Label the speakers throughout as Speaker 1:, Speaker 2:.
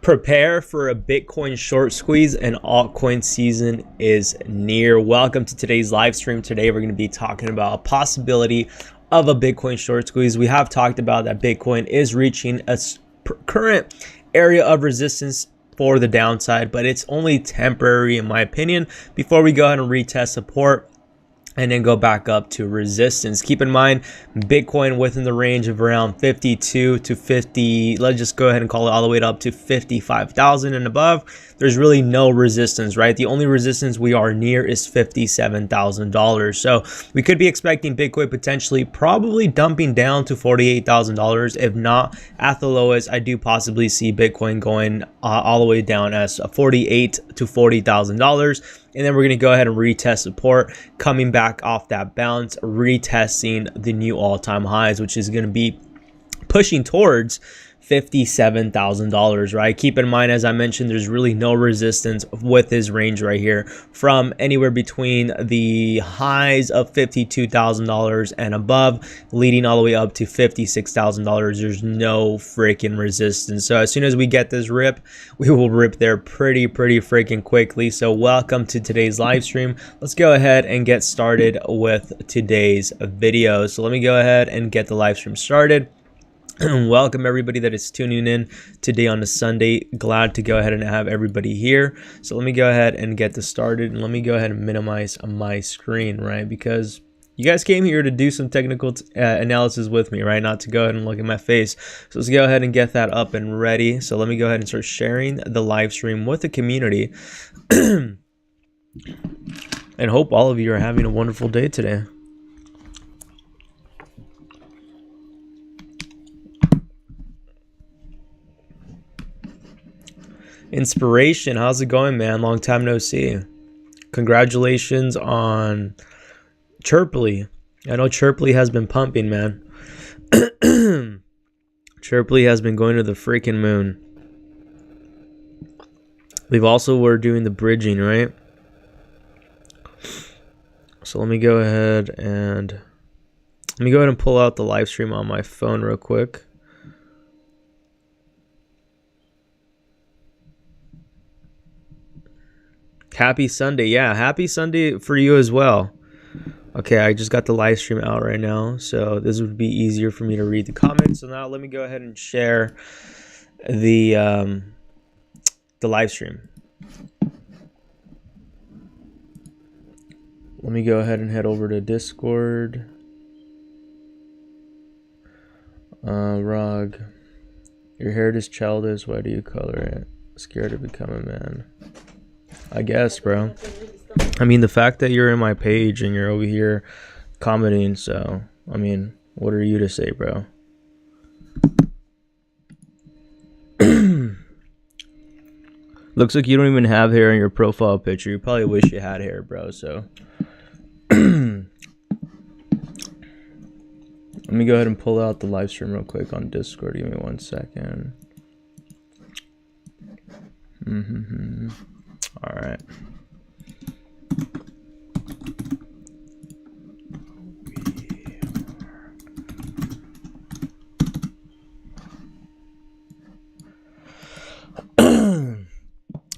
Speaker 1: Prepare for a Bitcoin short squeeze, and altcoin season is near. Welcome to today's live stream. Today we're going to be talking about a possibility of a Bitcoin short squeeze. We have talked about that Bitcoin is reaching a current area of resistance for the downside, but it's only temporary in my opinion before we go ahead and retest support and then go back up to resistance. Keep in mind, Bitcoin within the range of around 52 to 50, let's just go ahead and call it all the way up to 55,000 and above. There's really no resistance, right? The only resistance we are near is $57,000. So we could be expecting Bitcoin potentially probably dumping down to $48,000. If not, at the lowest, I do possibly see Bitcoin going all the way down as $48,000 to $40,000. And then we're going to go ahead and retest support, coming back off that bounce, retesting the new all-time highs, which is going to be pushing towards $57,000, right? Keep in mind, as I mentioned, there's really no resistance with this range right here from anywhere between the highs of $52,000 and above, leading all the way up to $56,000. There's no freaking resistance. So as soon as we get this rip, we will rip there pretty freaking quickly. So welcome to today's live stream. Let's go ahead and get started with today's video. So let me go ahead and get the live stream started. Welcome everybody that is tuning in today on a Sunday. Glad to go ahead and have everybody here. So let me go ahead and get this started, and let me go ahead and minimize my screen, right? Because you guys came here to do some technical analysis with me, right? Not to go ahead and look at my face. So let's go ahead and get that up and ready. So let me go ahead and start sharing the live stream with the community. And hope all of you are having a wonderful day today. Inspiration, how's it going, man? Long time no see. Congratulations on Chirpley. I know Chirpley has been pumping, man. Chirpley has been going to the freaking moon. We've also were doing the bridging, right? So let me go ahead and pull out the live stream on my phone real quick. Happy Sunday. Yeah, happy Sunday for you as well. Okay, I just got the live stream out right now, so this would be easier for me to read the comments. So now let me go ahead and share the live stream. Let me go ahead and head over to Discord. Rog, your hair is childish. Why do you color it? Scared to become a man. I guess, bro. I mean, the fact that you're in my page and you're over here commenting, so I mean, what are you to say, bro? Looks like you don't even have hair in your profile picture. You probably wish you had hair, bro. So let me go ahead and pull out the live stream real quick on Discord. Give me 1 second. All right.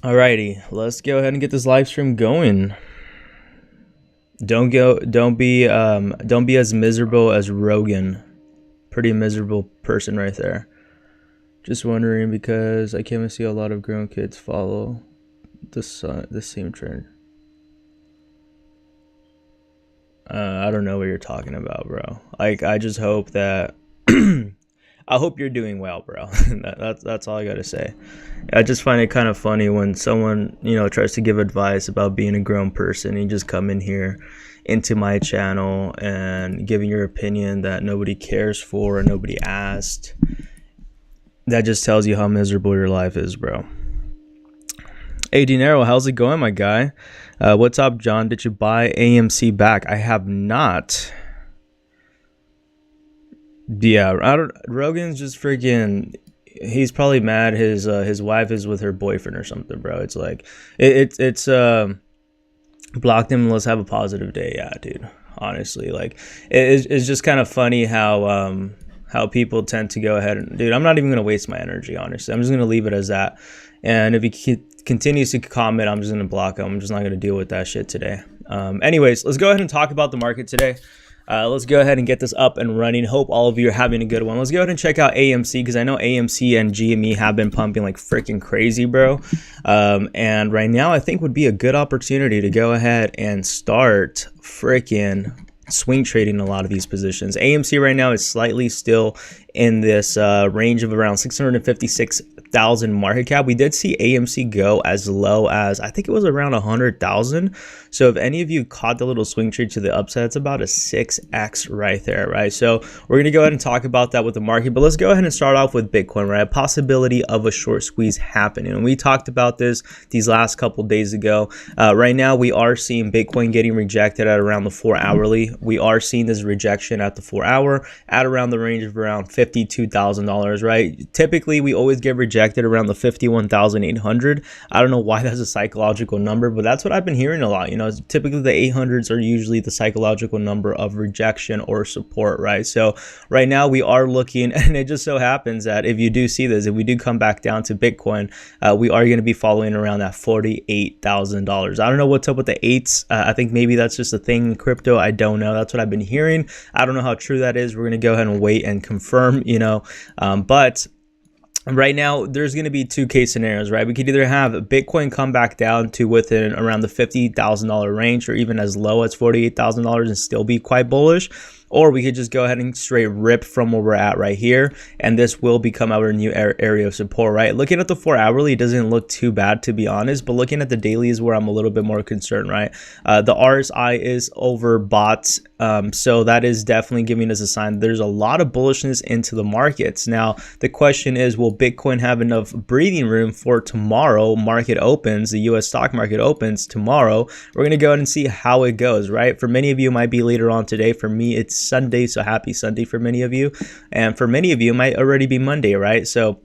Speaker 1: Alrighty, let's go ahead and get this live stream going. Don't be as miserable as Rogan. Pretty miserable person right there. Just wondering because I came to see a lot of grown kids follow the same trend. I don't know what you're talking about, bro. Like, I just hope that I hope you're doing well, bro. That's all I gotta say. I just find it kind of funny when someone, you know, tries to give advice about being a grown person and you just come in here into my channel and giving your opinion that nobody cares for or nobody asked. That just tells you how miserable your life is, bro. Hey, Dinero, how's it going, my guy? What's up, John? Did you buy AMC back? I have not. Yeah, Rogan's just freaking. He's probably mad his wife is with her boyfriend or something, bro. It's like it's blocked him. Let's have a positive day. Yeah, dude. Honestly, like it's just kind of funny how how people tend to go ahead and, dude, I'm not even going to waste my energy, honestly. I'm just going to leave it as that. And if he continues to comment, I'm just going to block him. I'm just not going to deal with that shit today. Anyways, let's go ahead and talk about the market today. Let's go ahead and get this up and running. Hope all of you are having a good one. Let's go ahead and check out AMC, because I know AMC and GME have been pumping like freaking crazy, bro. And right now I think would be a good opportunity to go ahead and start freaking swing trading a lot of these positions. AMC right now is slightly still in this range of around 656,000 market cap. We did see AMC go as low as, I think it was around 100,000. So if any of you caught the little swing trade to the upside, it's about a 6x right there, right? So we're going to go ahead and talk about that with the market, but let's go ahead and start off with Bitcoin, right? Possibility of a short squeeze happening. And we talked about this these last couple days ago. Right now, we are seeing Bitcoin getting rejected at around the 4 hourly. We are seeing this rejection at the 4 hour at around the range of around $52,000, right? Typically, we always get rejected around the 51,800. I don't know why that's a psychological number, but that's what I've been hearing a lot. You know, typically the 800s are usually the psychological number of rejection or support, right? So right now we are looking, and it just so happens that if you do see this, if we do come back down to Bitcoin, we are going to be following around that $48,000. I don't know what's up with the eights. I think maybe that's just a thing in crypto. I don't know. That's what I've been hearing. I don't know how true that is. We're going to go ahead and wait and confirm, you know, but right now, there's going to be two case scenarios, right? We could either have Bitcoin come back down to within around the $50,000 range, or even as low as $48,000 and still be quite bullish. Or we could just go ahead and straight rip from where we're at right here, and this will become our new area of support, right? Looking at the 4 hourly, it doesn't look too bad, to be honest, but looking at the daily is where I'm a little bit more concerned, right? The RSI is overbought, so that is definitely giving us a sign that there's a lot of bullishness into the markets. Now, the question is, will Bitcoin have enough breathing room for tomorrow market opens, the US stock market opens tomorrow? We're going to go ahead and see how it goes, right? For many of you, it might be later on today. For me, it's Sunday, so happy Sunday for many of you, and for many of you it might already be Monday, right? So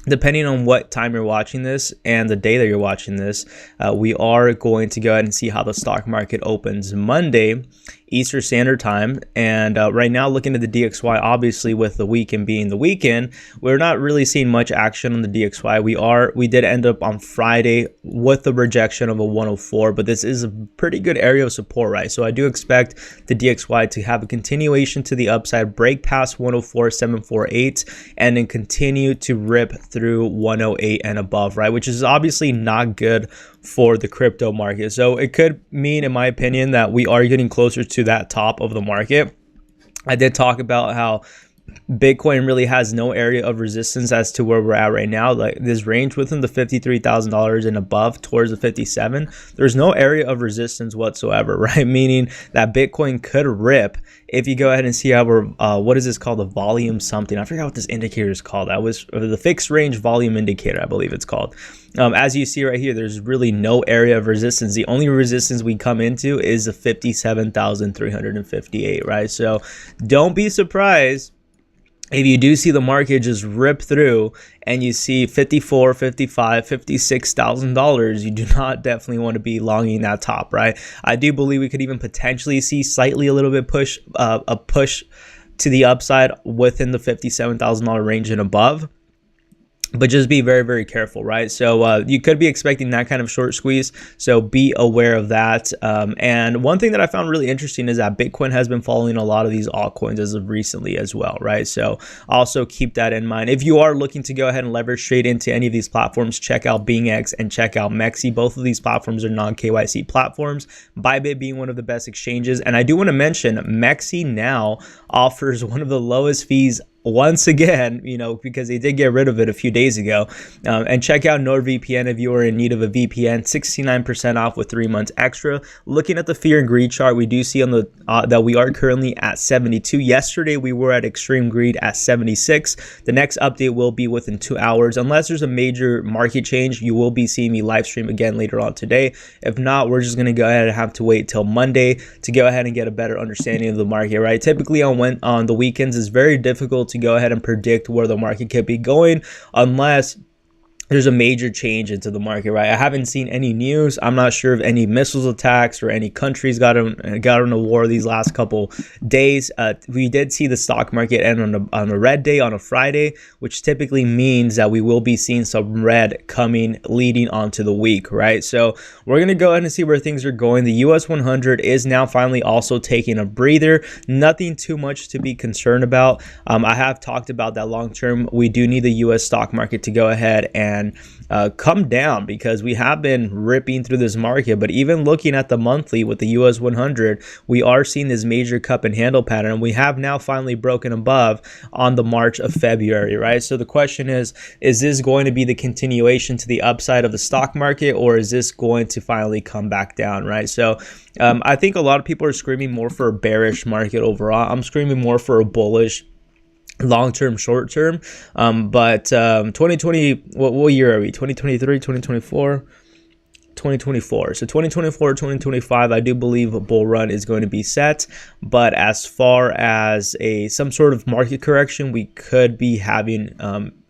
Speaker 1: depending on what time you're watching this and the day that you're watching this, we are going to go ahead and see how the stock market opens Monday Eastern Standard Time. And right now, looking at the DXY, obviously with the weekend being the weekend, we're not really seeing much action on the DXY. We did end up on Friday with the rejection of a 104, but this is a pretty good area of support, right? So I do expect the DXY to have a continuation to the upside, break past 104.748, and then continue to rip through 108 and above, right? Which is obviously not good for the crypto market. So it could mean, in my opinion, that we are getting closer to that top of the market. I did talk about how Bitcoin really has no area of resistance as to where we're at right now. Like this range within the $53,000 and above towards the 57, there's no area of resistance whatsoever, right? Meaning that Bitcoin could rip if you go ahead and see our, what is this called? The volume something. I forgot what this indicator is called. That was the fixed range volume indicator, I believe it's called. As you see right here, there's really no area of resistance. The only resistance we come into is the 57,358, right? So don't be surprised if you do see the market just rip through and you see $54, $55, $56,000, you do not definitely want to be longing that top, right? I do believe we could even potentially see slightly a little bit a push to the upside within the $57,000 range and above. But just be very, very careful, right? So you could be expecting that kind of short squeeze. So be aware of that. And one thing that I found really interesting is that Bitcoin has been following a lot of these altcoins as of recently as well, right? So also keep that in mind. If you are looking to go ahead and leverage trade into any of these platforms, check out BingX and check out MEXC. Both of these platforms are non-KYC platforms, Bybit being one of the best exchanges. And I do want to mention MEXC now offers one of the lowest fees once again, you know, because they did get rid of it a few days ago. And check out NordVPN if you are in need of a VPN, 69% off with 3 months extra. Looking at the fear and greed chart, we do see on the that we are currently at 72. Yesterday, we were at extreme greed at 76. The next update will be within 2 hours. Unless there's a major market change, you will be seeing me live stream again later on today. If not, we're just going to go ahead and have to wait till Monday to go ahead and get a better understanding of the market, right? Typically on the weekends, it's very difficult to go ahead and predict where the market could be going unless there's a major change into the market, right? I haven't seen any news. I'm not sure if any missiles attacks or any countries got in a war these last couple days. We did see the stock market end on a red day on a Friday, which typically means that we will be seeing some red coming leading onto the week, right? So we're going to go ahead and see where things are going. The US 100 is now finally also taking a breather. Nothing too much to be concerned about. I have talked about that long term. We do need the US stock market to go ahead and come down, because we have been ripping through this market. But even looking at the monthly with the US 100, we are seeing this major cup and handle pattern. We have now finally broken above on the March of February, right? So the question is this going to be the continuation to the upside of the stock market, or is this going to finally come back down, right? So I think a lot of people are screaming more for a bearish market overall. I'm screaming more for a bullish long-term, short-term. But 2020, what year are we? 2023, 2024? 2024. So 2024, 2025, I do believe a bull run is going to be set. But as far as some sort of market correction, we could be having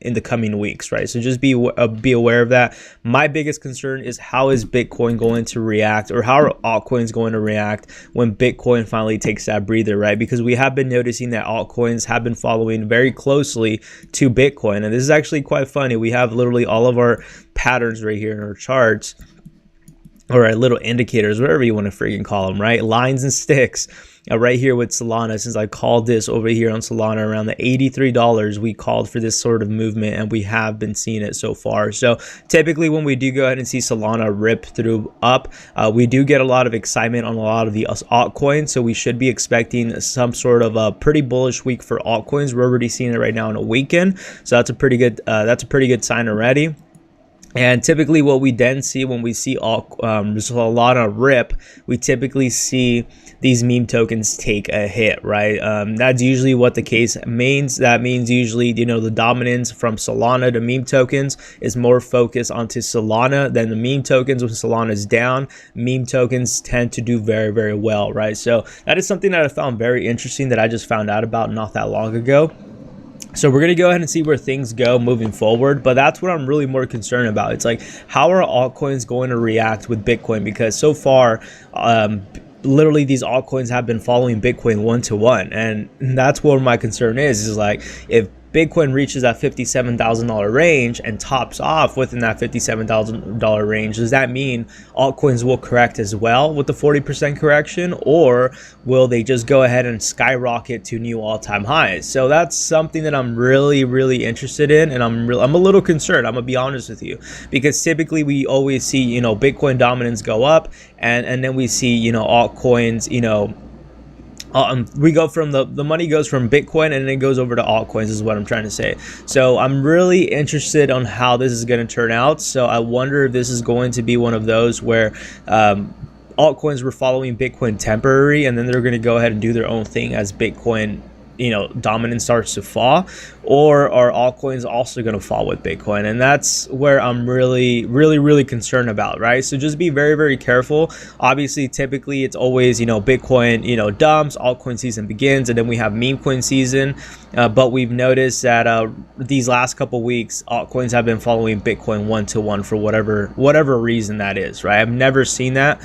Speaker 1: in the coming weeks, right? So just be aware of that. My biggest concern is, how is Bitcoin going to react, or how are altcoins going to react when Bitcoin finally takes that breather, right? Because we have been noticing that altcoins have been following very closely to Bitcoin. And this is actually quite funny. We have literally all of our patterns right here in our charts, or our little indicators, whatever you want to freaking call them, right? Lines and sticks. Right here with Solana, since I called this over here on Solana around the $83, we called for this sort of movement, and we have been seeing it so far. So typically when we do go ahead and see Solana rip through up, we do get a lot of excitement on a lot of the altcoins. So we should be expecting some sort of a pretty bullish week for altcoins. We're already seeing it right now on a weekend, so that's a pretty good sign already. And typically what we then see when we see Solana rip, we typically see these meme tokens take a hit, right? That's usually what the case means. That means usually, the dominance from Solana to meme tokens is more focused onto Solana than the meme tokens. When Solana is down, meme tokens tend to do very, very well, right? So that is something that I found very interesting, that I just found out about not that long ago. So we're going to go ahead and see where things go moving forward, but that's what I'm really more concerned about. It's like, how are altcoins going to react with Bitcoin? Because so far, literally these altcoins have been following Bitcoin one-to-one, and that's where my concern is like, if Bitcoin reaches that $57,000 range and tops off within that $57,000 range, does that mean altcoins will correct as well with the 40% correction, or will they just go ahead and skyrocket to new all-time highs? So that's something that I'm really, really interested in, and I'm a little concerned. I'm gonna be honest with you, because typically we always see Bitcoin dominance go up, and then we see altcoins we go from the money goes from Bitcoin and then it goes over to altcoins, is what I'm trying to say. So I'm really interested on how this is going to turn out. So I wonder if this is going to be one of those where altcoins were following Bitcoin temporary, and then they're going to go ahead and do their own thing as Bitcoin dominance starts to fall, or are altcoins also going to fall with Bitcoin? And that's where I'm really, really, really concerned about, right? So just be very, very careful. Obviously, typically it's always, Bitcoin, dumps, altcoin season begins, and then we have meme coin season. But we've noticed that these last couple weeks, altcoins have been following Bitcoin one-to-one for whatever reason that is, right? I've never seen that.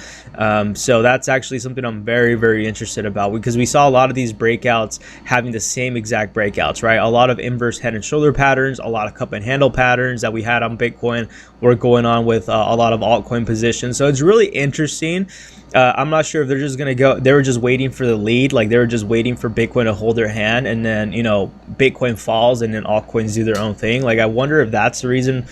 Speaker 1: So that's actually something I'm very, very interested about, because we saw a lot of these breakouts having the same exact breakouts, right? A lot of inverse head and shoulder patterns, a lot of cup and handle patterns that we had on Bitcoin were going on with a lot of altcoin positions. So it's really interesting. I'm not sure if they're just going to go, they were just waiting for the lead, like they were just waiting for Bitcoin to hold their hand, and then, Bitcoin falls and then altcoins do their own thing. Like, I wonder if that's the reason,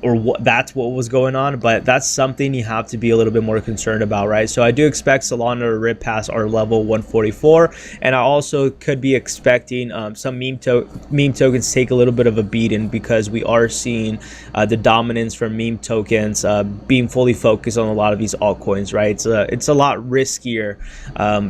Speaker 1: or that's what was going on. But that's something you have to be a little bit more concerned about, right? So I do expect Solana to rip past our level 144, and I also could be expecting some meme tokens take a little bit of a beating, because we are seeing the dominance from meme tokens being fully focused on a lot of these altcoins, right? It's a lot riskier.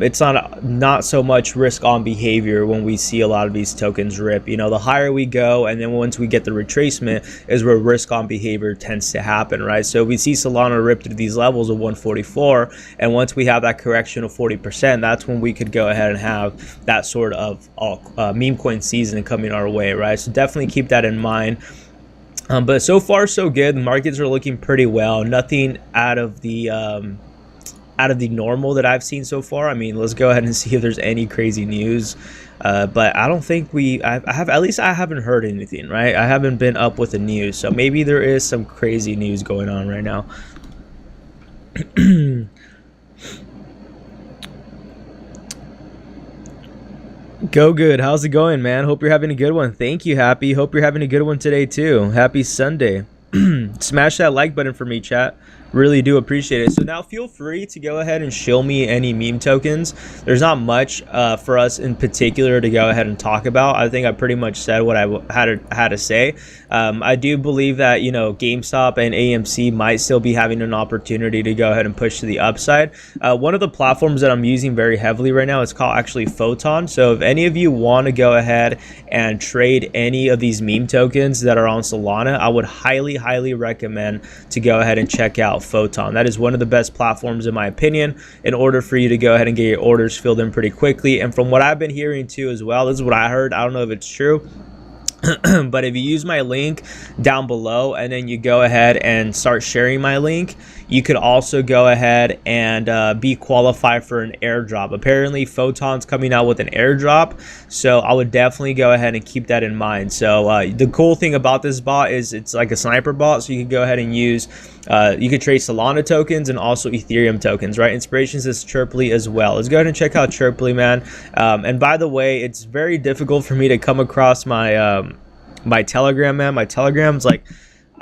Speaker 1: It's not so much risk on behavior when we see a lot of these tokens rip. The higher we go, and then once we get the retracement, is where risk on behavior tends to happen, right? So we see Solana rip through these levels of 144, and once we have that correction of 40%, that's when we could go ahead and have that sort of meme coin season coming our way, right? So definitely keep that in mind. But so far so good. The markets are looking pretty well. Nothing out of the normal that I've seen so far. I mean, let's go ahead and see if there's any crazy news. But I don't think at least I haven't heard anything, right? I haven't been up with the news, so maybe there is some crazy news going on right now. Go good. How's it going, man? Hope you're having a good one. Thank you, Happy. Hope you're having a good one today too. Happy Sunday. Smash that like button for me, chat. Really do appreciate it. So now feel free to go ahead and show me any meme tokens. There's not much for us in particular to go ahead and talk about. I think I pretty much said what I had to say. I do believe that, you know, GameStop and AMC might still be having an opportunity to go ahead and push to the upside. One of the platforms that I'm using very heavily right now is called actually Photon. So if any of you want to go ahead and trade any of these meme tokens that are on Solana, I would highly recommend to go ahead and check out Photon. That is one of the best platforms in my opinion, in order for you to go ahead and get your orders filled in pretty quickly. And from what I've been hearing too as well, this is what I heard, I don't know if it's true, but if you use my link down below and then you go ahead and start sharing my link, you could also go ahead and be qualified for an airdrop. Apparently Photon's coming out with an airdrop, so I would definitely go ahead and keep that in mind. So the cool thing about this bot is it's like a sniper bot, so you can go ahead and use you could trade Solana tokens and also Ethereum tokens, right? Inspirations is Chirply as well. Let's go ahead and check out Chirply, man. And by the way, it's very difficult for me to come across my my Telegram, man. My Telegram's like,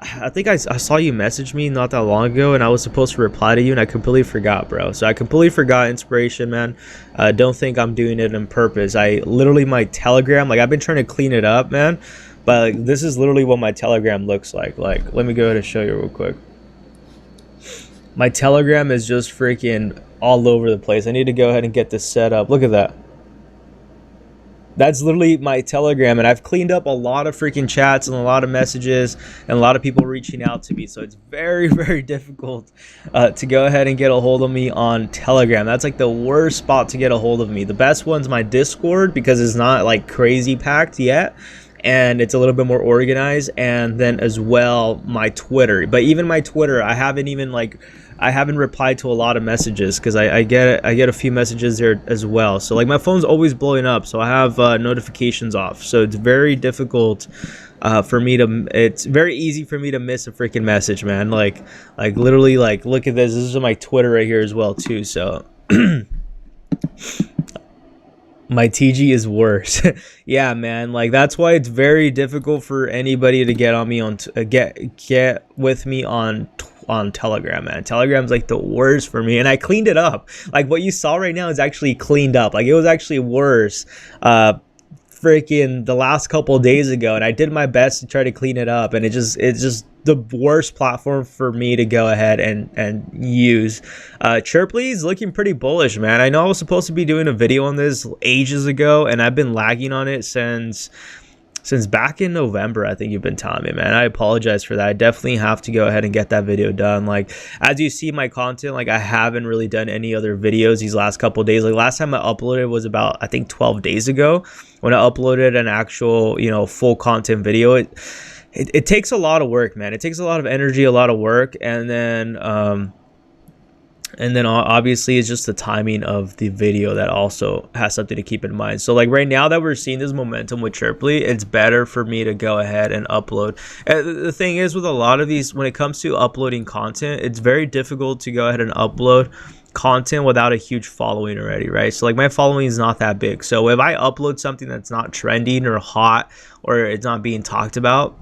Speaker 1: I think I saw you message me not that long ago and I was supposed to reply to you and I completely forgot, bro. So I completely forgot Inspiration, man. Don't think I'm doing it on purpose. I literally, my Telegram, like I've been trying to clean it up, man, but like this is literally what my Telegram looks like. Like, let me go ahead and show you real quick. My Telegram is just freaking all over the place. I need to go ahead and get this set up. Look at that. That's literally my Telegram, and I've cleaned up a lot of freaking chats and a lot of messages and a lot of people reaching out to me. So it's very difficult to go ahead and get a hold of me on Telegram. That's like the worst spot to get a hold of me. The best one's my Discord, because it's not like crazy packed yet and it's a little bit more organized, and then as well my Twitter. But even my Twitter, I haven't replied to a lot of messages because I get a few messages there as well. So like my phone's always blowing up, so I have notifications off, so it's very difficult for me to, it's very easy for me to miss a freaking message, man. Like literally, like look at this is my Twitter right here as well too. So my TG is worse. Yeah, man, like that's why it's very difficult for anybody to get on me on get with me on Telegram, man. Telegram's like the worst for me, and I cleaned it up. Like what you saw right now is actually cleaned up. Like it was actually worse freaking the last couple of days ago, and I did my best to try to clean it up, and it's just the worst platform for me to go ahead and use. Chirply is looking pretty bullish, man. I know I was supposed to be doing a video on this ages ago, and I've been lagging on it since back in November. I think you've been telling me, man. I apologize for that. I definitely have to go ahead and get that video done. Like as you see my content, like I haven't really done any other videos these last couple of days. Like last time I uploaded was about, I think 12 days ago when I uploaded an actual, you know, full content video. It takes a lot of work, man. It takes a lot of energy, a lot of work, and then obviously it's just the timing of the video that also has something to keep in mind. So like right now that we're seeing this momentum with Chirply, it's better for me to go ahead and upload. The thing is with a lot of these, when it comes to uploading content, it's very difficult to go ahead and upload content without a huge following already, right? So like my following is not that big. So if I upload something that's not trending or hot, or it's not being talked about,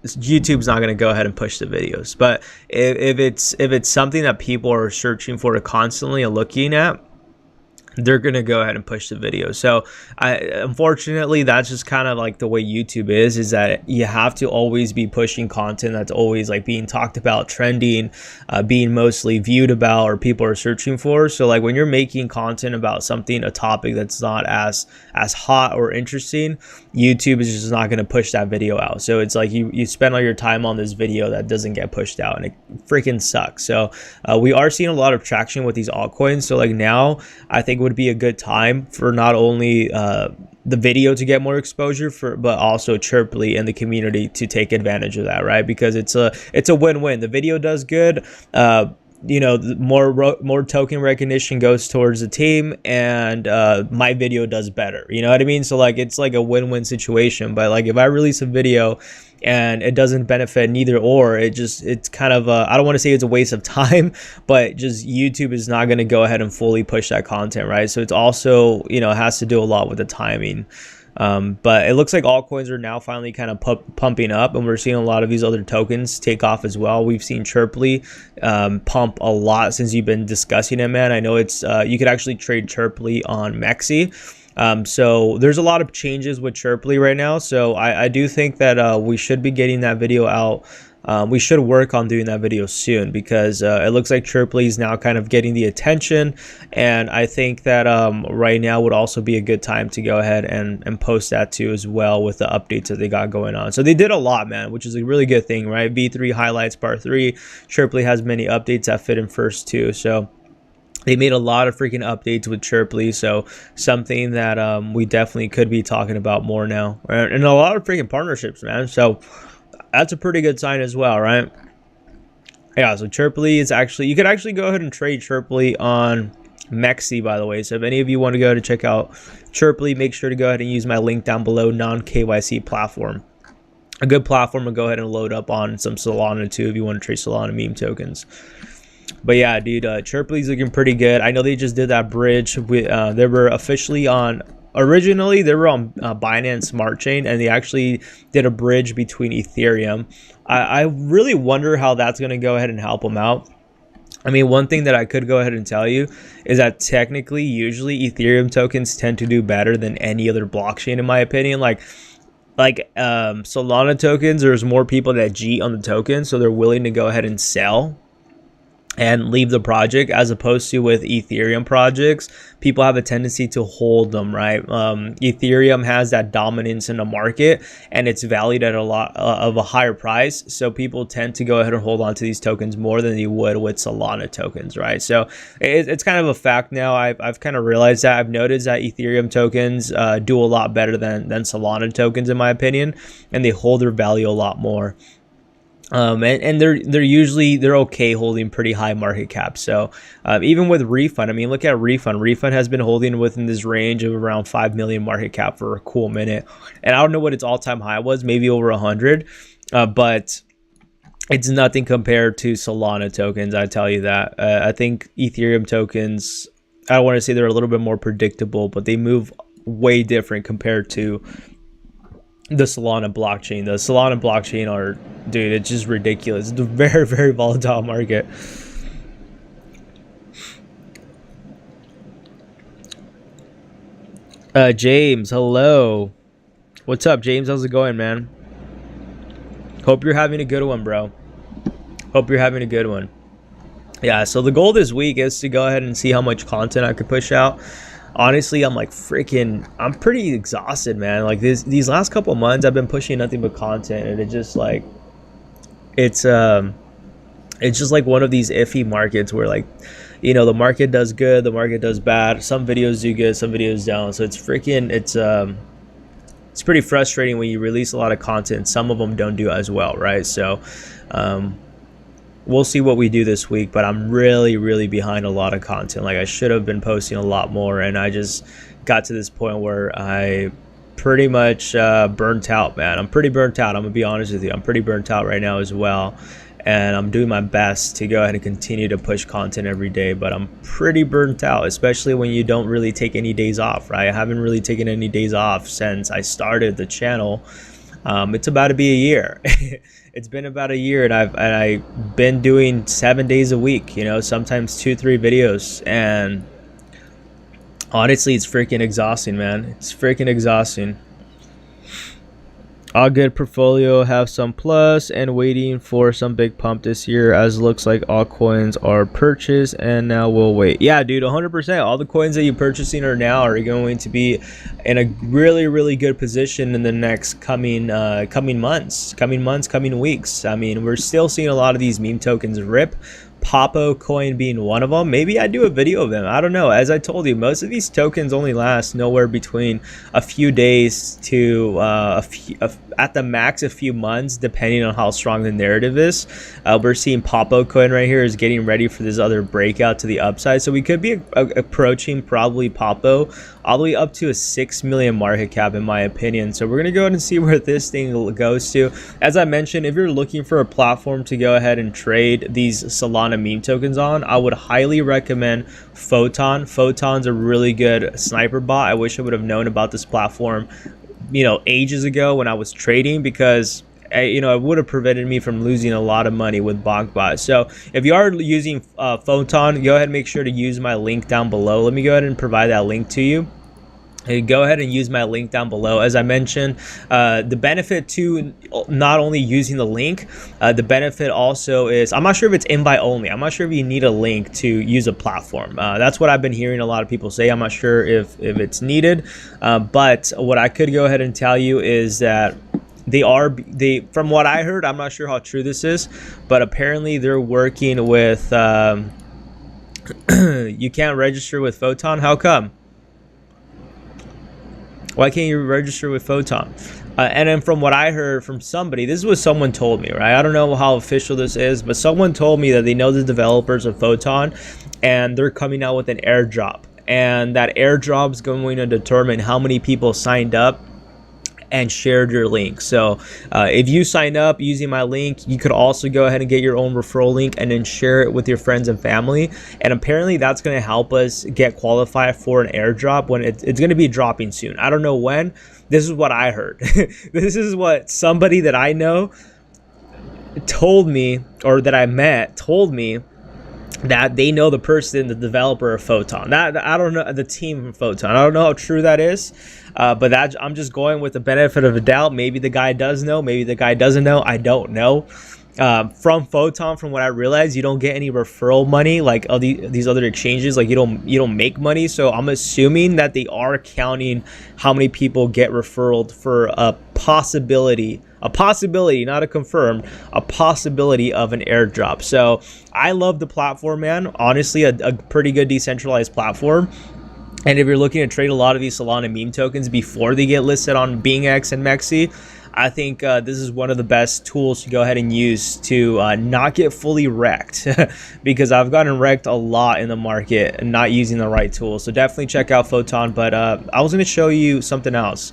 Speaker 1: YouTube's not going to go ahead and push the videos. But if it's something that people are searching for constantly and looking at, they're going to go ahead and push the video. So unfortunately, that's just kind of like the way YouTube is that you have to always be pushing content that's always like being talked about, trending, being mostly viewed about, or people are searching for. So like when you're making content about something, a topic that's not as hot or interesting, YouTube is just not going to push that video out. So it's like you spend all your time on this video that doesn't get pushed out, and it freaking sucks. So we are seeing a lot of traction with these altcoins. So like now I think would be a good time for not only the video to get more exposure but also Chirply and the community to take advantage of that, right? Because it's a win-win. The video does good, you know, more token recognition goes towards the team, and my video does better, you know what I mean? So like it's like a win-win situation. But like if I release a video and it doesn't benefit neither, or it's kind of I don't want to say it's a waste of time, but just YouTube is not going to go ahead and fully push that content, right? So it's also, you know, it has to do a lot with the timing. But it looks like altcoins are now finally kind of pumping up, and we're seeing a lot of these other tokens take off as well. We've seen Chirply pump a lot since you've been discussing it, man. I know it's you could actually trade Chirply on MEXC. So there's a lot of changes with Chirply right now. So I do think that we should be getting that video out. We should work on doing that video soon, because it looks like Chirply is now kind of getting the attention, and I think that right now would also be a good time to go ahead and post that too as well, with the updates that they got going on. So they did a lot, man, which is a really good thing, right? V3 highlights part 3. Chirply has many updates that fit in first too. So they made a lot of freaking updates with Chirply, so something that we definitely could be talking about more now, and a lot of freaking partnerships, man. So that's a pretty good sign as well, right? Yeah, so Chirply is actually, you could actually go ahead and trade Chirply on MEXC, by the way. So if any of you want to go to check out Chirply, make sure to go ahead and use my link down below, non-KYC platform. A good platform to go ahead and load up on some Solana too, if you want to trade Solana meme tokens. But yeah, dude, Chirply's looking pretty good. I know they just did that bridge with they were officially on, originally they were on Binance Smart Chain, and they actually did a bridge between Ethereum. I really wonder how that's going to go ahead and help them out. I mean, one thing that I could go ahead and tell you is that technically, usually Ethereum tokens tend to do better than any other blockchain, in my opinion. Like Solana tokens, there's more people that G on the token, so they're willing to go ahead and sell and leave the project, as opposed to with Ethereum projects, people have a tendency to hold them, right? Ethereum has that dominance in the market, and it's valued at a lot of a higher price, so people tend to go ahead and hold on to these tokens more than they would with Solana tokens, right? So it's kind of a fact now. I've kind of realized that. I've noticed that Ethereum tokens do a lot better than Solana tokens, in my opinion, and they hold their value a lot more. And they're okay holding pretty high market cap. So even with Refund, I mean, look at Refund. Refund has been holding within this range of around 5 million market cap for a cool minute. And I don't know what its all-time high was, maybe over 100, but it's nothing compared to Solana tokens, I tell you that. I think Ethereum tokens, I don't want to say they're a little bit more predictable, but they move way different compared to the Solana blockchain. The Solana blockchain are, dude, it's just ridiculous. It's a very, very volatile market. James, hello. What's up, James? How's it going, man? Hope you're having a good one, bro. Hope you're having a good one. Yeah, so the goal this week is to go ahead and see how much content I could push out. Honestly, I'm like I'm pretty exhausted, man. Like these last couple months, I've been pushing nothing but content, and it just like, it's just like one of these iffy markets where, like, you know, the market does good, the market does bad. Some videos do good, some videos don't. So it's pretty frustrating when you release a lot of content. Some of them don't do as well, right? So we'll see what we do this week, but I'm really behind a lot of content. Like, I should have been posting a lot more, and I just got to this point where I pretty much burnt out, man. I'm pretty burnt out. I'm gonna be honest with you. I'm pretty burnt out right now as well, and I'm doing my best to go ahead and continue to push content every day, but I'm pretty burnt out, especially when you don't really take any days off, right? I haven't really taken any days off since I started the channel. It's about to be a year. It's been about a year, and I've been doing 7 days a week, you know, sometimes 2-3 videos, and honestly, it's freaking exhausting, man. It's freaking exhausting. All good portfolio, have some plus, and waiting for some big pump this year, as looks like all coins are purchased, and now we'll wait. Yeah, dude, 100%. All the coins that you're purchasing are going to be in a really good position in the next coming weeks. I mean, we're still seeing a lot of these meme tokens rip, Papo coin being one of them. Maybe I do a video of them. I don't know. As I told you, most of these tokens only last nowhere between a few days to at the max a few months, depending on how strong the narrative is. We're seeing Papo coin right here is getting ready for this other breakout to the upside, so we could be approaching probably Papo all the way up to a 6 million market cap, in my opinion. So we're gonna go ahead and see where this thing goes to. As I mentioned, if you're looking for a platform to go ahead and trade these Solana meme tokens on, I would highly recommend Photon. Photon's a really good sniper bot. I wish I would have known about this platform, you know, ages ago when I was trading, because it would have prevented me from losing a lot of money with BongBot. So if you are using Photon, go ahead and make sure to use my link down below. Let me go ahead and provide that link to you. Go ahead and use my link down below. As I mentioned, the benefit to not only using the link, the benefit also is, I'm not sure if it's invite only. I'm not sure if you need a link to use a platform. That's what I've been hearing a lot of people say. I'm not sure if it's needed, but what I could go ahead and tell you is that from what I heard, I'm not sure how true this is, but apparently they're working with you can't register with Photon. How come? Why can't you register with Photon? And then from what I heard from somebody, this is what someone told me, right? I don't know how official this is, but someone told me that they know the developers of Photon and they're coming out with an airdrop, and that airdrop is going to determine how many people signed up and shared your link. So if you sign up using my link, you could also go ahead and get your own referral link and then share it with your friends and family. And apparently that's going to help us get qualified for an airdrop when it's going to be dropping soon. I don't know when. This is what I heard. This is what somebody that I know told me, or that I met told me, that they know the person, the developer of Photon. That I don't know, the team from Photon. I don't know how true that is, but that I'm just going with the benefit of a doubt. Maybe the guy does know, maybe the guy doesn't know. I don't know. From Photon, from what I realized, you don't get any referral money like all these other exchanges. Like you don't make money. So I'm assuming that they are counting how many people get referred for a possibility, not a confirmed, a possibility of an airdrop. So I love the platform, man. Honestly, a pretty good decentralized platform. And if you're looking to trade a lot of these Solana meme tokens before they get listed on BingX and MEXC, I think this is one of the best tools to go ahead and use to not get fully wrecked, because I've gotten wrecked a lot in the market and not using the right tools. So definitely check out Photon. But I was going to show you something else.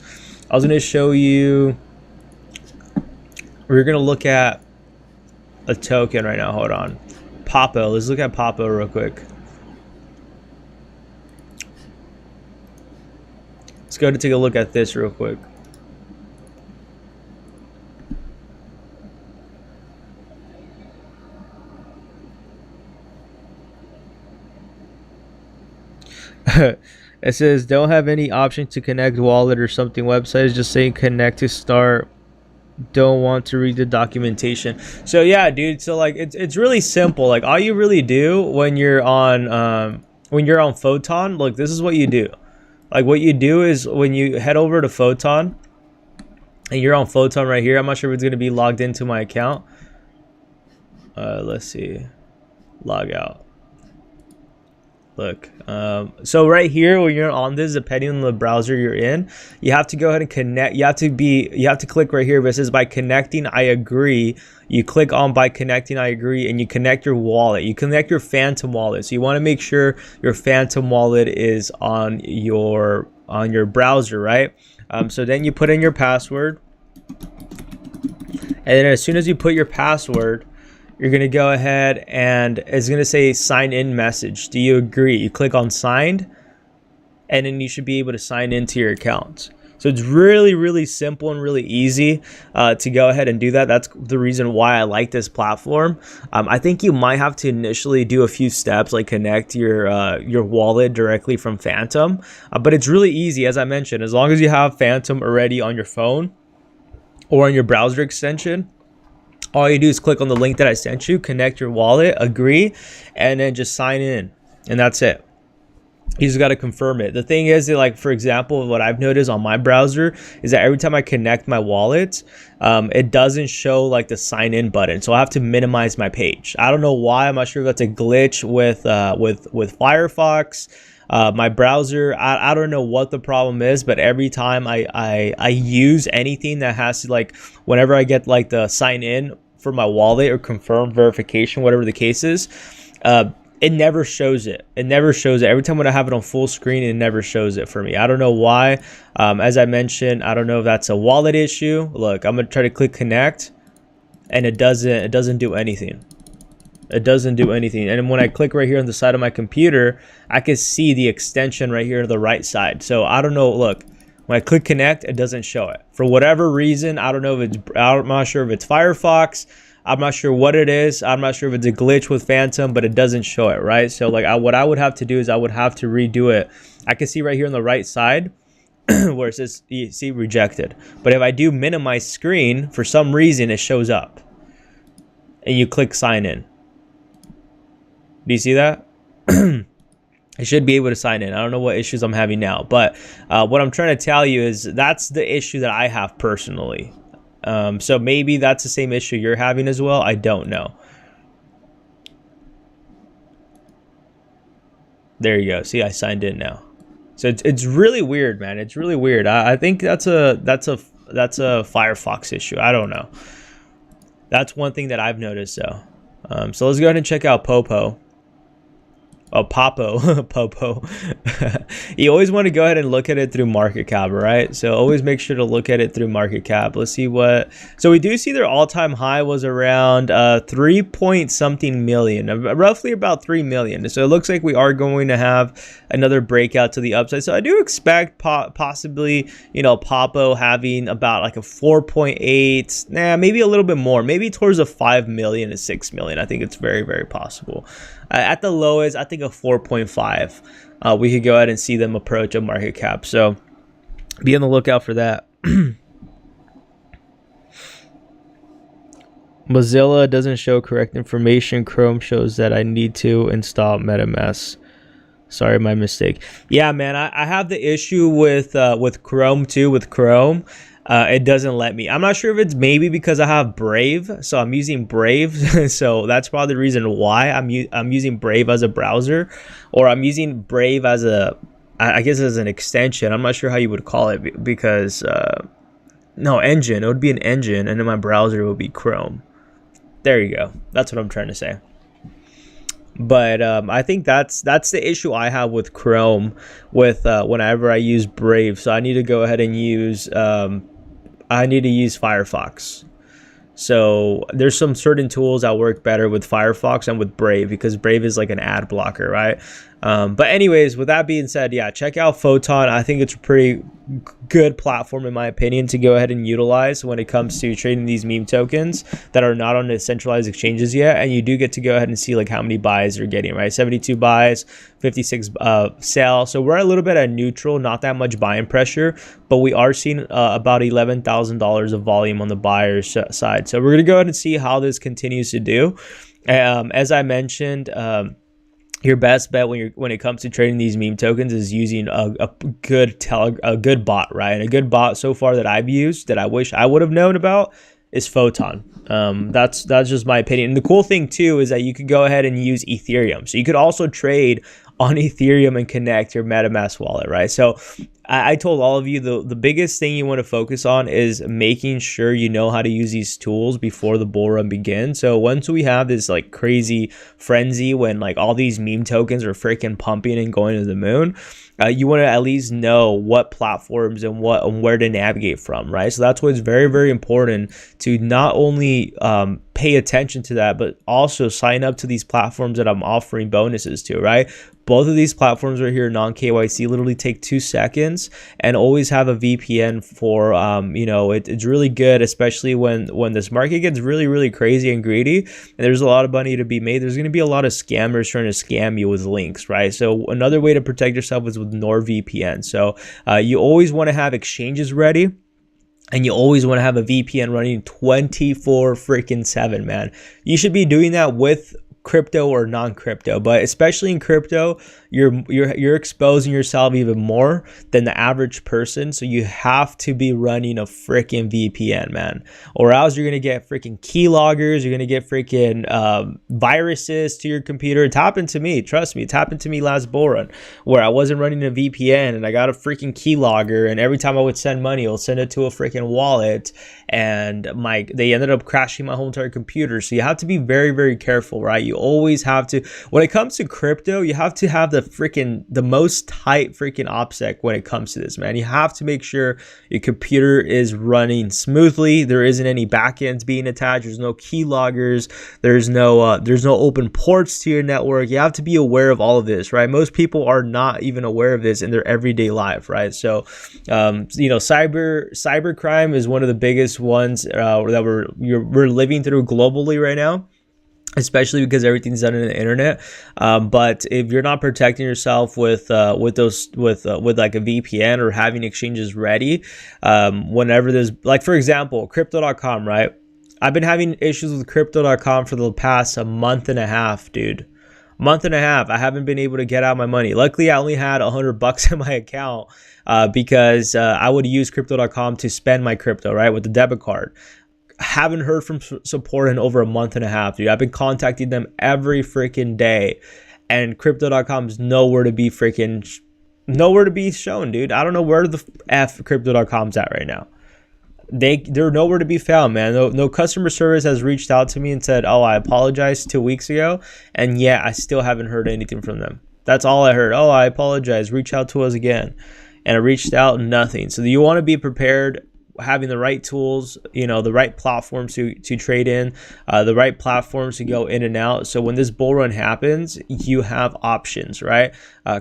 Speaker 1: I was going to show you, we're going to look at a token right now. Hold on. Papo. Let's look at Papo real quick. Let's go to take a look at this real quick. It says don't have any option to connect wallet or something. Website is just saying connect to start. Don't want to read the documentation. So yeah, dude, so like it's really simple. Like all you really do when you're on Photon, look, this is what you do. Like what you do is when you head over to Photon and you're on Photon right here. I'm not sure if it's going to be logged into my account. Let's see. Log out. Look, so right here when you're on this, depending on the browser you're in, you have to go ahead and connect. You have to click right here where it says by connecting I agree. You click on by connecting I agree and you connect your wallet. You connect your Phantom wallet. So you want to make sure your Phantom wallet is on your browser, right? So then you put in your password, and then as soon as you put your password, you're going to go ahead and it's going to say sign in message. Do you agree? You click on signed, and then you should be able to sign into your account. So it's really, really simple and really easy to go ahead and do that. That's the reason why I like this platform. I think you might have to initially do a few steps, like connect your wallet directly from Phantom. But it's really easy, as I mentioned, as long as you have Phantom already on your phone or on your browser extension. All you do is click on the link that I sent you, connect your wallet, agree, and then just sign in. And that's it. You just got to confirm it. The thing is that, like, for example, what I've noticed on my browser is that every time I connect my wallet, it doesn't show like the sign in button. So I have to minimize my page. I don't know why. I'm not sure if that's a glitch with Firefox. My browser, I don't know what the problem is, but every time I use anything that has to, like, whenever I get like the sign in for my wallet or confirm verification, whatever the case is, it never shows it. It never shows it. Every time when I have it on full screen, it never shows it for me. I don't know why. As I mentioned, I don't know if that's a wallet issue. Look, I'm gonna try to click connect, and it doesn't do anything. It doesn't do anything. And when I click right here on the side of my computer, I can see the extension right here to the right side. So I don't know. Look, when I click connect, it doesn't show it for whatever reason. I don't know if it's, I'm not sure if it's Firefox. I'm not sure what it is. I'm not sure if it's a glitch with Phantom, but it doesn't show it, right? So like what I would have to do is I would have to redo it. I can see right here on the right side where it says, you see, rejected. But if I do minimize screen, for some reason it shows up. And you click sign in. Do you see that? I should be able to sign in. I don't know what issues I'm having now, but what I'm trying to tell you is that's the issue that I have personally. So maybe that's the same issue you're having as well. I don't know. There you go. See, I signed in now. So it's really weird, man. It's really weird. I think that's a Firefox issue. I don't know. That's one thing that I've noticed though. So let's go ahead and check out Popo. Oh, Popo. You always want to go ahead and look at it through market cap, right? So always make sure to look at it through market cap. Let's see what. So we do see their all-time high was around 3 point something million, roughly about 3 million. So it looks like we are going to have another breakout to the upside. So I do expect possibly, you know, Popo having about like a 4.8, maybe a little bit more, maybe towards a 5 million to 6 million. I think it's very, very possible. At the lowest, I think a 4.5. We could go ahead and see them approach a market cap. So be on the lookout for that. Mozilla doesn't show correct information. Chrome shows that I need to install MetaMask. Sorry, my mistake. Yeah, man, I have the issue with Chrome too. With Chrome, it doesn't let me. I'm not sure if it's maybe because I have Brave, so I'm using Brave. So that's probably the reason why I'm using Brave as a browser, or I'm using Brave as a, I guess as an extension. I'm not sure how you would call it because no, engine. It would be an engine, and then my browser would be Chrome. There you go. That's what I'm trying to say. But I think that's the issue I have with Chrome with whenever I use Brave. So I need to go ahead and use Firefox. So there's some certain tools that work better with Firefox and with Brave because Brave is like an ad blocker, right? But anyways, with that being said, yeah, check out Photon. I think it's a pretty good platform in my opinion to go ahead and utilize when it comes to trading these meme tokens that are not on the centralized exchanges yet. And you do get to go ahead and see like how many buys you're getting, right? 72 buys, 56 sell. So we're a little bit at neutral, not that much buying pressure, but we are seeing about $11,000 of volume on the buyer's side. So we're going to go ahead and see how this continues to do. As I mentioned, your best bet when it comes to trading these meme tokens is using a good bot, right? And a good bot so far that I've used that I wish I would have known about is Photon. That's just my opinion. And the cool thing too is that you could go ahead and use Ethereum. So you could also trade on Ethereum and connect your MetaMask wallet, right? So I told all of you the biggest thing you want to focus on is making sure you know how to use these tools before the bull run begins. So once we have this like crazy frenzy when like all these meme tokens are freaking pumping and going to the moon, you want to at least know what platforms and where to navigate from, right? So that's why it's very, very important to not only pay attention to that, but also sign up to these platforms that I'm offering bonuses to, right? Both of these platforms right here, non-KYC, literally take 2 seconds, and always have a VPN for, you know, it's really good, especially when this market gets really, really crazy and greedy, and there's a lot of money to be made. There's going to be a lot of scammers trying to scam you with links, right? So another way to protect yourself is with NordVPN. So you always want to have exchanges ready. And you always want to have a VPN running 24/7, man. You should be doing that with crypto or non-crypto, but especially in crypto, you're exposing yourself even more than the average person. So you have to be running a freaking VPN, man, or else you're gonna get freaking keyloggers. You're gonna get freaking viruses to your computer. It happened to me. Trust me, it happened to me last bull run where I wasn't running a VPN and I got a freaking keylogger, and every time I would send money, I'll send it to a freaking wallet, and they ended up crashing my whole entire computer. So you have to be very, very careful, right? You always have to, when it comes to crypto, you have to have the most tight freaking OPSEC when it comes to this, man. You have to make sure your computer is running smoothly. There isn't any backends being attached. There's no keyloggers. There's no open ports to your network. You have to be aware of all of this, right? Most people are not even aware of this in their everyday life, right? So, cybercrime is one of the biggest ones that we're living through globally right now, especially because everything's done on the internet. But if you're not protecting yourself with like a VPN or having exchanges ready, whenever there's, like, for example, crypto.com, right? I've been having issues with crypto.com for the past month and a half, dude. Month and a half. I haven't been able to get out my money. Luckily, I only had $100 in my account because I would use crypto.com to spend my crypto, right, with the debit card. Haven't heard from support in over a month and a half, dude. I've been contacting them every freaking day, and crypto.com is nowhere to be shown, dude. I don't know where the F crypto.com's at right now. They're nowhere to be found, man. No customer service has reached out to me and said, oh, I apologize 2 weeks ago, and yeah, I still haven't heard anything from them. That's all I heard. Oh, I apologize, reach out to us again. And I reached out, nothing. So you want to be prepared, having the right tools, the right platforms to trade in, the right platforms to go in and out. So when this bull run happens, you have options, right?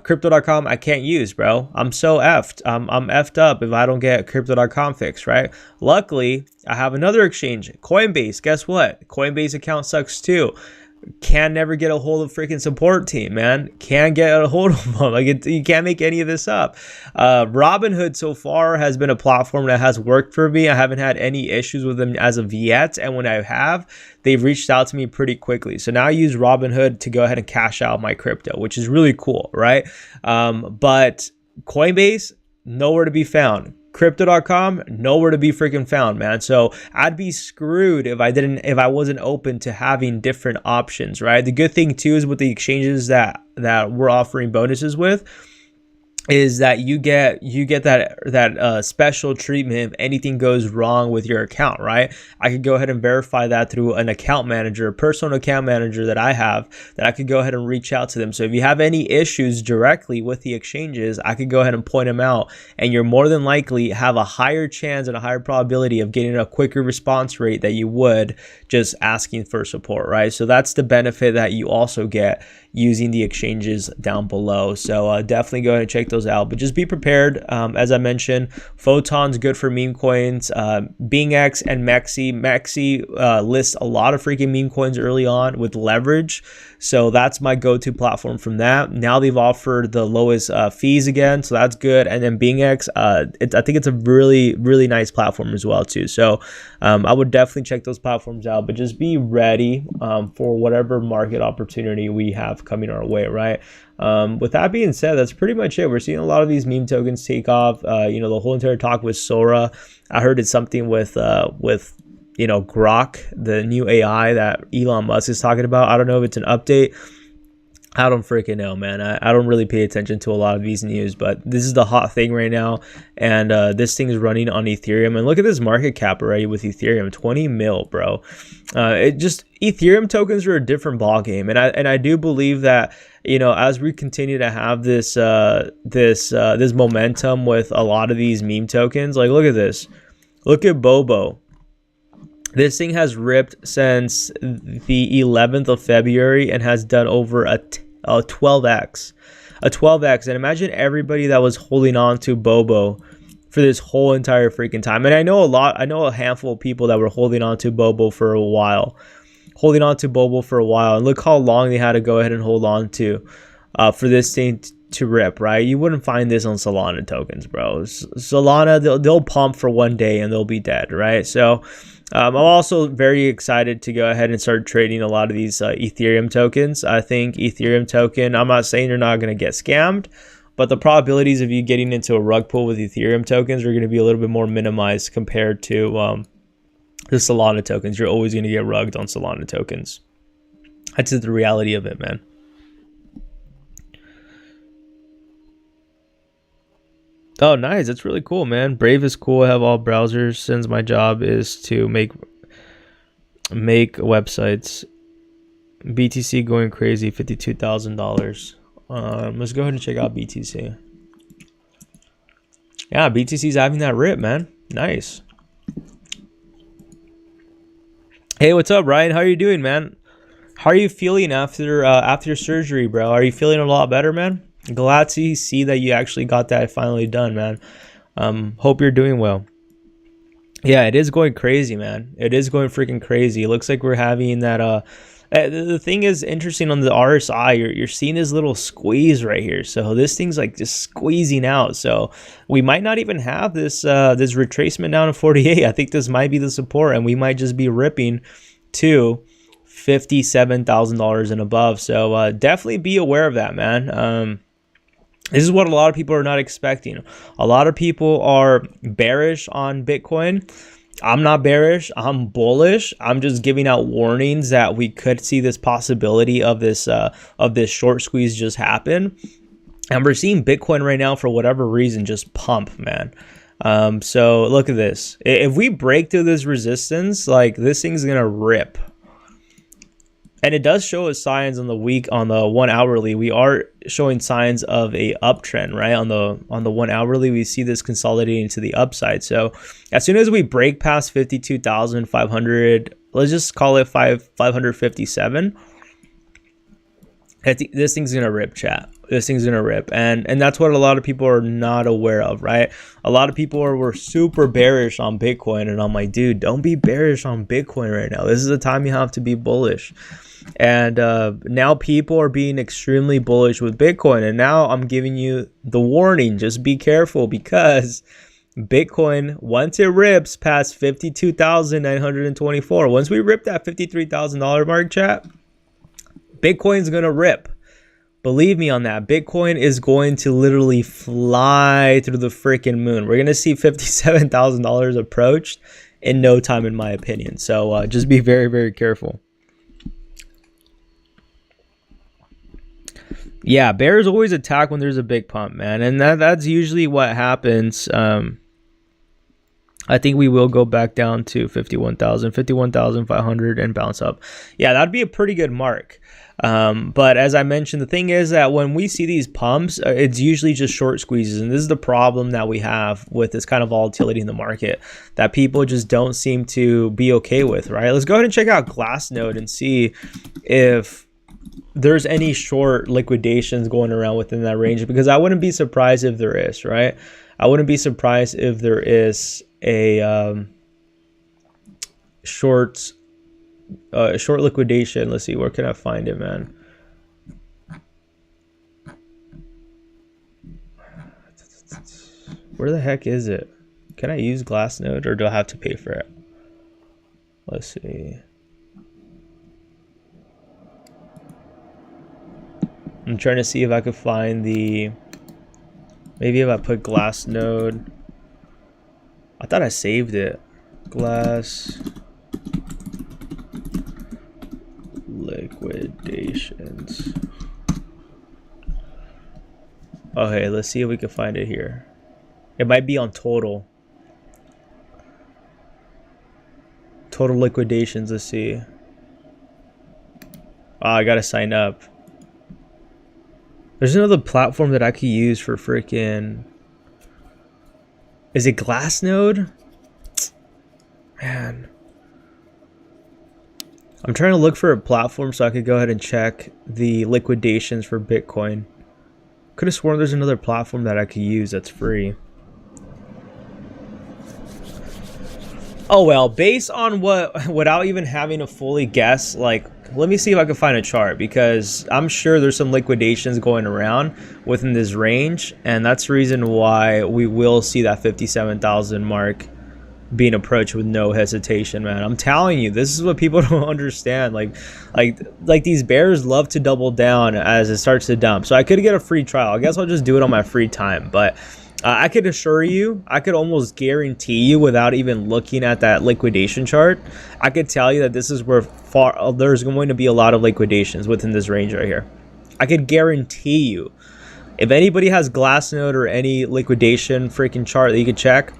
Speaker 1: Crypto.com, I can't use, bro. I'm so effed. I'm effed up if I don't get crypto.com fixed, right? Luckily, I have another exchange, Coinbase. Guess what? Coinbase account sucks too. Can never get a hold of freaking support team, man. Can't get a hold of them. Like, you can't make any of this up. Robinhood so far has been a platform that has worked for me. I haven't had any issues with them as of yet, and when I have, they've reached out to me pretty quickly. So now I use Robinhood to go ahead and cash out my crypto, which is really cool, right? But Coinbase, nowhere to be found. Crypto.com, nowhere to be freaking found, man. So I'd be screwed if I wasn't open to having different options, right? The good thing too is with the exchanges that we're offering bonuses with, is that you get that special treatment if anything goes wrong with your account, right? I could go ahead and verify that through an account manager, a personal account manager that I have, that I could go ahead and reach out to them. So if you have any issues directly with the exchanges, I could go ahead and point them out, and you're more than likely have a higher chance and a higher probability of getting a quicker response rate that you would just asking for support, right? So that's the benefit that you also get using the exchanges down below. So definitely go ahead and check those out, but just be prepared. As I mentioned, Photon's good for meme coins. BingX and MEXC list a lot of freaking meme coins early on with leverage, so that's my go-to platform from that. Now they've offered the lowest fees again, so that's good. And then BingX, I think it's a really, really nice platform as well too. So I would definitely check those platforms out, but just be ready for whatever market opportunity we have coming our way, right? With that being said, that's pretty much it. We're seeing a lot of these meme tokens take off. The whole entire talk with Sora, I heard it's something with Grok, the new AI that Elon Musk is talking about. I don't know if it's an update. I don't freaking know, man. I don't really pay attention to a lot of these news, but this is the hot thing right now, and this thing is running on Ethereum. And look at this market cap already with Ethereum, 20 mil, bro. Ethereum tokens are a different ball game, and I do believe that as we continue to have this momentum with a lot of these meme tokens, like look at this, look at Bobo. This thing has ripped since the 11th of February and has done over a 12x. And imagine everybody that was holding on to Bobo for this whole entire freaking time. And I know a handful of people that were holding on to Bobo for a while. And look how long they had to go ahead and hold on to for this thing to rip, right? You wouldn't find this on Solana tokens, bro. Solana, they'll pump for one day and they'll be dead, right? So I'm also very excited to go ahead and start trading a lot of these Ethereum tokens. I think Ethereum token, I'm not saying you're not going to get scammed, but the probabilities of you getting into a rug pull with Ethereum tokens are going to be a little bit more minimized compared to the Solana tokens. You're always going to get rugged on Solana tokens. That's the reality of it, man. Oh, nice. That's really cool, man. Brave is cool. I have all browsers since my job is to make websites. BTC going crazy, $52,000. Let's go ahead and check out BTC. Yeah, BTC's having that rip, man. Nice. Hey, what's up, Ryan? How are you doing, man? How are you feeling after your surgery, bro? Are you feeling a lot better, man? Glad to see that you actually got that finally done, man. Hope you're doing well. Yeah, it is going crazy, man. It is going freaking crazy. It looks like we're having that the thing is interesting on the RSI, you're seeing this little squeeze right here. So this thing's like just squeezing out. So we might not even have this this retracement down to 48. I think this might be the support, and we might just be ripping to $57,000 and above. So definitely be aware of that, man. This is what a lot of people are not expecting. A lot of people are bearish on Bitcoin. I'm not bearish. I'm bullish. I'm just giving out warnings that we could see this possibility of this short squeeze just happen. And we're seeing Bitcoin right now, for whatever reason, just pump, man. So look at this. If we break through this resistance, like, this thing's gonna rip. And it does show us signs on the 1 hourly. We are showing signs of a uptrend, right? On the 1 hourly, we see this consolidating to the upside. So as soon as we break past 52,500, let's just call it 557. This thing's gonna rip, chat. This thing's gonna rip, and that's what a lot of people are not aware of, right? A lot of people were super bearish on Bitcoin, and I'm like, dude, don't be bearish on Bitcoin right now. This is the time you have to be bullish. And now people are being extremely bullish with Bitcoin, and now I'm giving you the warning: just be careful, because Bitcoin, once it rips past 52,924, once we rip that $53,000 mark, chat, Bitcoin's gonna rip. Believe me on that. Bitcoin is going to literally fly through the freaking moon. We're gonna see $57,000 approached in no time, in my opinion. So just be very, very careful. Yeah, bears always attack when there's a big pump, man, and that's usually what happens. I think we will go back down to 51,500 and bounce up. Yeah, that'd be a pretty good mark. But as I mentioned, the thing is that when we see these pumps, it's usually just short squeezes. And this is the problem that we have with this kind of volatility in the market that people just don't seem to be okay with, right? Let's go ahead and check out Glassnode and see if there's any short liquidations going around within that range, because I wouldn't be surprised if there is, right? I wouldn't be surprised if there is a short liquidation. Let's see, where can I find it, man? Where the heck is it? Can I use Glassnode, or do I have to pay for it? Let's see. I'm trying to see if I could find the, maybe if I put Glassnode. I thought I saved it. Glass liquidations. Okay, let's see if we can find it here. It might be on total liquidations. Let's see. Oh, I gotta sign up. There's another platform that I could use for freaking, is it Glassnode? Man, I'm trying to look for a platform so I could go ahead and check the liquidations for Bitcoin. Could have sworn there's another platform that I could use that's free. Oh well, based on without even having to fully guess, like, let me see if I can find a chart, because I'm sure there's some liquidations going around within this range, and that's the reason why we will see that 57,000 mark being approached with no hesitation, man. I'm telling you, this is what people don't understand. Like these bears love to double down as it starts to dump. So I could get a free trial. I guess I'll just do it on my free time. But I could assure you, I could almost guarantee you without even looking at that liquidation chart, I could tell you that this is where there's going to be a lot of liquidations within this range right here. I could guarantee you. If anybody has Glassnode or any liquidation freaking chart that you could check,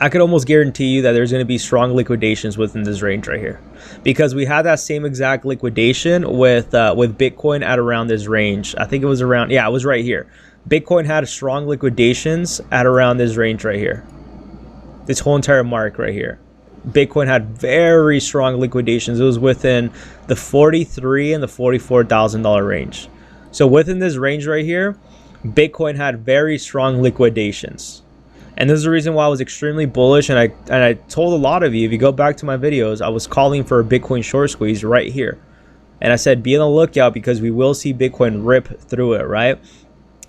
Speaker 1: I could almost guarantee you that there's going to be strong liquidations within this range right here, because we had that same exact liquidation with Bitcoin at around this range. I think it was around, yeah, it was right here. Bitcoin had strong liquidations at around this range right here. This whole entire mark right here. Bitcoin had very strong liquidations. It was within the $43,000 and the $44,000 range. So within this range right here, Bitcoin had very strong liquidations. And this is the reason why I was extremely bullish, and I told a lot of you, if you go back to my videos, I was calling for a Bitcoin short squeeze right here. And I said, be on the lookout because we will see Bitcoin rip through it, right?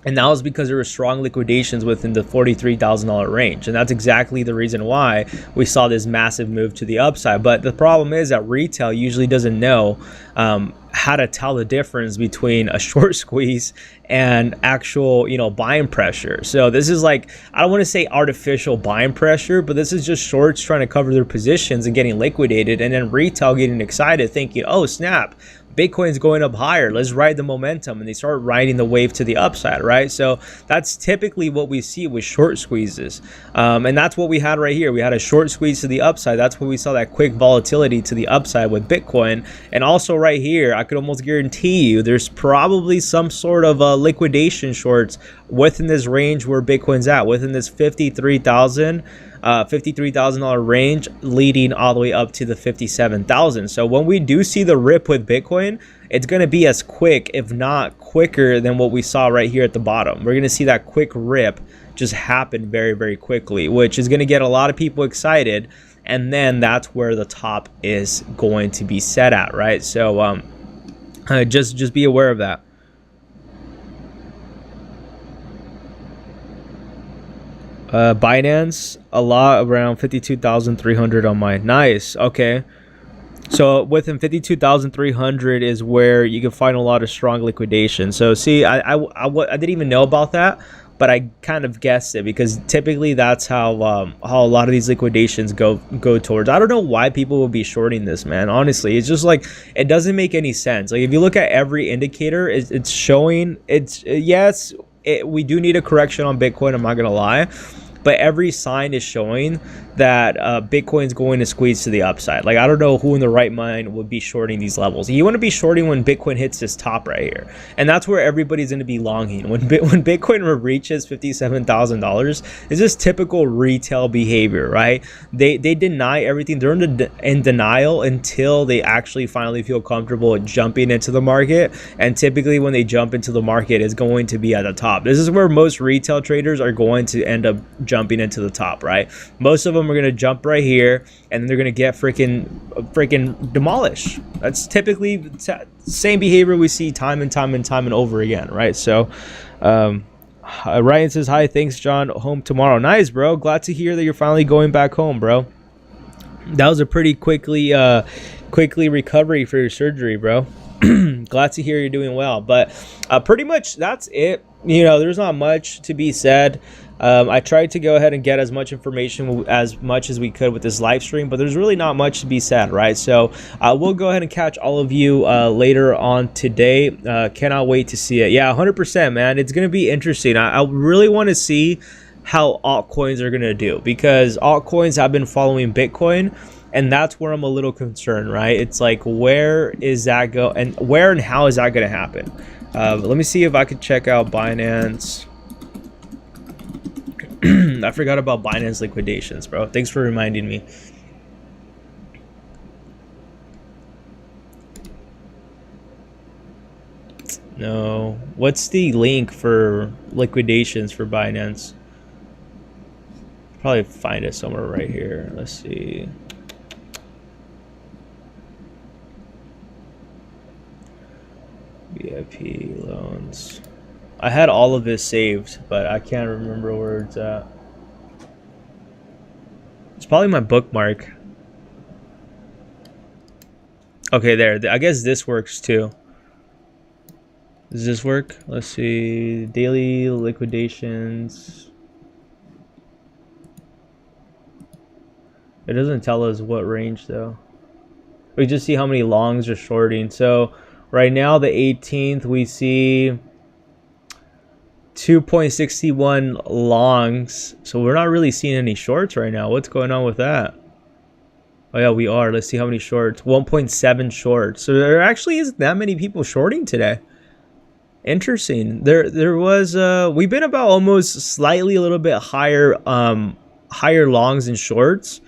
Speaker 1: And that was because there were strong liquidations within the $43,000 range. And that's exactly the reason why we saw this massive move to the upside. But the problem is that retail usually doesn't know how to tell the difference between a short squeeze and actual, buying pressure. So this is like, I don't want to say artificial buying pressure, but this is just shorts trying to cover their positions and getting liquidated, and then retail getting excited thinking, oh snap, Bitcoin's going up higher, let's ride the momentum, and they start riding the wave to the upside, right? So that's typically what we see with short squeezes, and that's what we had right here. We had a short squeeze to the upside. That's when we saw that quick volatility to the upside with Bitcoin. And also right here, I could almost guarantee you there's probably some sort of liquidation shorts within this range where Bitcoin's at, within this $53,000 range, leading all the way up to the 57,000. So when we do see the rip with Bitcoin, it's going to be as quick, if not quicker, than what we saw right here at the bottom. We're going to see that quick rip just happen very, very quickly, which is going to get a lot of people excited. And then that's where the top is going to be set at, right? So just be aware of that. Binance, a lot around 52,300 on mine. Nice. Okay. So within 52,300 is where you can find a lot of strong liquidation. So see, I didn't even know about that, but I kind of guessed it because typically that's how a lot of these liquidations go towards. I don't know why people will be shorting this, man. Honestly, it's just like, it doesn't make any sense. Like if you look at every indicator, it's showing, yes, we do need a correction on Bitcoin, I'm not gonna lie, but every sign is showing that Bitcoin's going to squeeze to the upside. Like I don't know who in the right mind would be shorting these levels. You want to be shorting when Bitcoin hits this top right here, and that's where everybody's going to be longing. When Bitcoin reaches $57,000, it's just typical retail behavior, right? They deny everything. They're in denial until they actually finally feel comfortable jumping into the market, and typically when they jump into the market, it's going to be at the top. This is where most retail traders are going to end up jumping into the top, right? Most of them are going to jump right here, and then they're going to get freaking demolished. That's typically the same behavior we see time and time and over again, right? So Ryan says, hi, thanks John, home tomorrow. Nice, bro. Glad to hear that you're finally going back home, bro. That was a pretty quickly recovery for your surgery, bro. Glad to hear you're doing well. But pretty much that's it. There's not much to be said. I tried to go ahead and get as much information as we could with this live stream, but there's really not much to be said, right? So we'll go ahead and catch all of you later on today. Cannot wait to see it. Yeah, 100%, man. It's going to be interesting. I really want to see how altcoins are going to do, because altcoins have been following Bitcoin, and that's where I'm a little concerned, right? It's like, where is that go, and where and how is that going to happen? Let me see if I could check out Binance. I forgot about Binance liquidations, bro. Thanks for reminding me. No. What's the link for liquidations for Binance? Probably find it somewhere right here. Let's see. VIP loans. I had all of this saved, but I can't remember where it's at. probably my bookmark. Okay, there. I guess this works too. Does this work? Let's see. Daily liquidations. It doesn't tell us what range though. We just see how many longs are shorting. So right now, the 18th, we see 2.61 longs. So we're not really seeing any shorts right now. What's going on with that? Oh yeah, we are. Let's see how many shorts. 1.7 shorts. So there actually isn't that many people shorting today. Interesting. There was we've been about almost slightly a little bit higher higher longs and shorts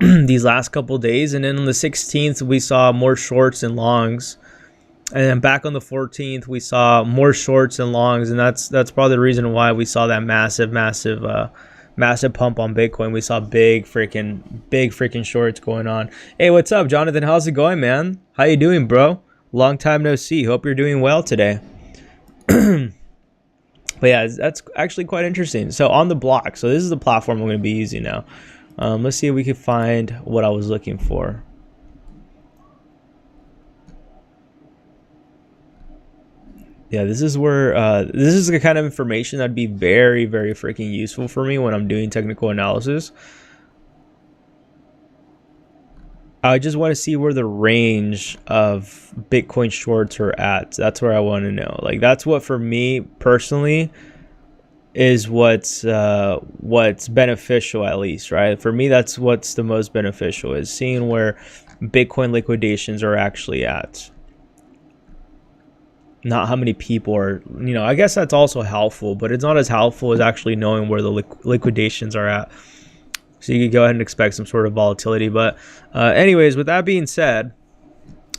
Speaker 1: these last couple days, and then on the 16th we saw more shorts and longs, and then back on the 14th we saw more shorts and longs, and that's probably the reason why we saw that massive pump on Bitcoin. We saw big freaking shorts going on. Hey, what's up, Jonathan? How's it going, man? How you doing, bro? Long time no see. Hope you're doing well today. But yeah, that's actually quite interesting. So on the block, so this is the platform I'm going to be using now. Let's see if we can find what I was looking for. Yeah, this is where this is the kind of information that'd be very freaking useful for me when I'm doing technical analysis. I just want to see where the range of Bitcoin shorts are at. That's where I want to know. Like, that's what for me personally is what's beneficial, at least, right? For me, that's what's the most beneficial, is seeing where Bitcoin liquidations are actually at. Not how many people are, you know, I guess that's also helpful, but it's not as helpful as actually knowing where the liquidations are at. So you could go ahead and expect some sort of volatility. But anyways, with that being said,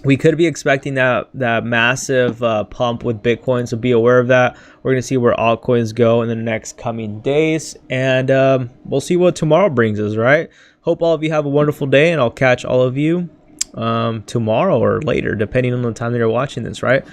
Speaker 1: we could be expecting that massive pump with Bitcoin. So be aware of that. We're going to see where altcoins go in the next coming days. And we'll see what tomorrow brings us, right? Hope all of you have a wonderful day. And I'll catch all of you tomorrow or later, depending on the time that you're watching this, right?